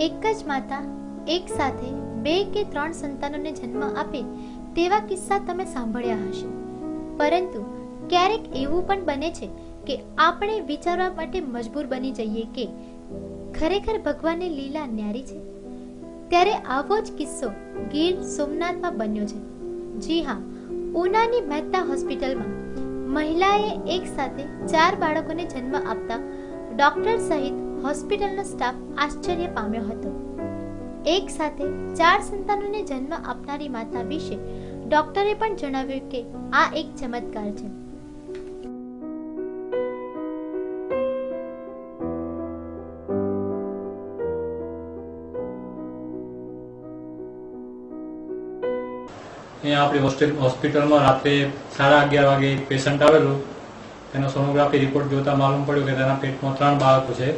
એક જ માતા એક સાથે 2 કે 3 સંતાનોને જન્મ આપે તેવા કિસ્સા તમે સાંભળ્યા હશે, પરંતુ ક્યારેક એવું પણ બને છે કે આપણે વિચારવા માટે મજબૂર બની જઈએ કે ખરેખર ભગવાનની લીલા ન્યારી છે. ત્યારે આવો જ કિસ્સો ગીર સોમનાથમાં બન્યો છે. જી હા, ઉનાની મહેતા હોસ્પિટલમાં મહિલાએ એક સાથે 4 બાળકોને જન્મ આપતા ડોક્ટર સહિત હોસ્પિટલનો સ્ટાફ આશ્ચર્ય પામ્યો હતો. એક સાથે 4 સંતાનોને જન્મ આપનારી માતા વિશે ડોક્ટરે પણ જણાવ્યું કે આ એક ચમત્કાર છે. અહીંયા આપણી હોસ્પિટલમાં રાત્રે 11:30 વાગે એક પેશન્ટ આવેલું. તેનો સોનોગ્રાફી રિપોર્ટ જોતા માલુમ પડ્યું કે તેના પેટમાં 3 બાળકો છે.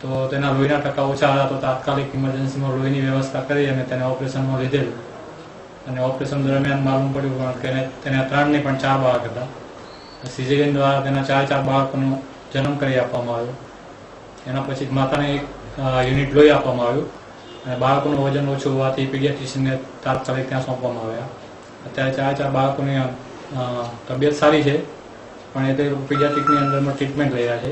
તો તેના લોહીના ટકા ઓછા હતા, તો તાત્કાલિક ઇમરજન્સીમાં લોહીની વ્યવસ્થા કરી અને તેને ઓપરેશનમાં લીધેલું. અને ઓપરેશન દરમિયાન માલુમ પડ્યું કે તેના 3 ને પણ 4 બાળક હતા. સિઝેરિયન દ્વારા તેના 4 બાળકોનો જન્મ કરી આપવામાં આવ્યો. એના પછી માતાને એક યુનિટ લોહી આપવામાં આવ્યું અને બાળકોનું વજન ઓછું હોવાથી પીડિયાટ્રિશિયનને તાત્કાલિક ત્યાં સોંપવામાં આવ્યા. અત્યારે 4 બાળકોની તબિયત સારી છે, પણ એ તે પીડિયાટ્રિકની અંદરમાં ટ્રીટમેન્ટ લઈ રહ્યા છે.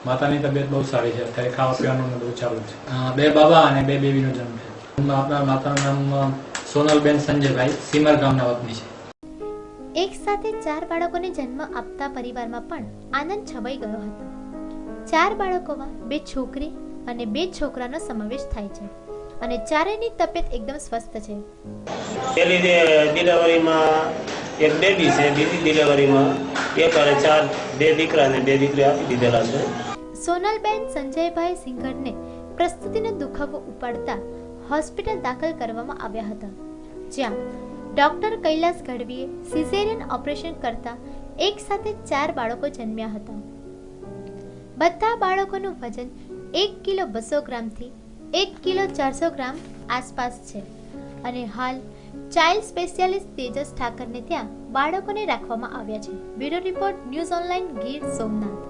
માતાની તબિયત બહુ સારી છે, અત્યારે ખાવા પીવાનું બધું ચાલુ છે. 2 બાબા અને 2 બેબીનો જન્મ છે. આપણા માતાનું નામ સોનલબેન સંજયભાઈ સીમર ગામના વતની છે. એક સાથે 4 બાળકોને જન્મ આપતા પરિવારમાં પણ આનંદ છવાઈ ગયો હતો. 4 બાળકોમાં 2 છોકરી અને 2 છોકરાનો સમાવેશ થાય છે અને ચારેયની તબિયત એકદમ સ્વસ્થ છે. પહેલી ડિલિવરીમાં એક બેબી છે, બીજી ડિલિવરીમાં 1 અને 4 2 દીકરા અને 2 દીકરી આપી દીધેલા છે. સોનલબેન સંજયભાઈ સિંઘરને પ્રસ્તુતિનો દુખાવો ઉપાડતા હોસ્પિટલ દાખલ કરવામાં આવ્યા હતા, જ્યાં ડોક્ટર કૈલાસ ગઢવીએ સિઝેરિયન ઓપરેશન કરતા એક સાથે 4 બાળકો જન્મ્યા હતા. બધા બાળકોનું વજન 1 કિલો 200 ગ્રામથી 1 કિલો 400 ગ્રામ આસપાસ છે અને હાલ ચાઇલ્ડ સ્પેશિયાલિસ્ટ તેજસ ઠાકરને ત્યાં બાળકોને રાખવામાં આવ્યા છે. Bureau report, news online, Gir Somnath.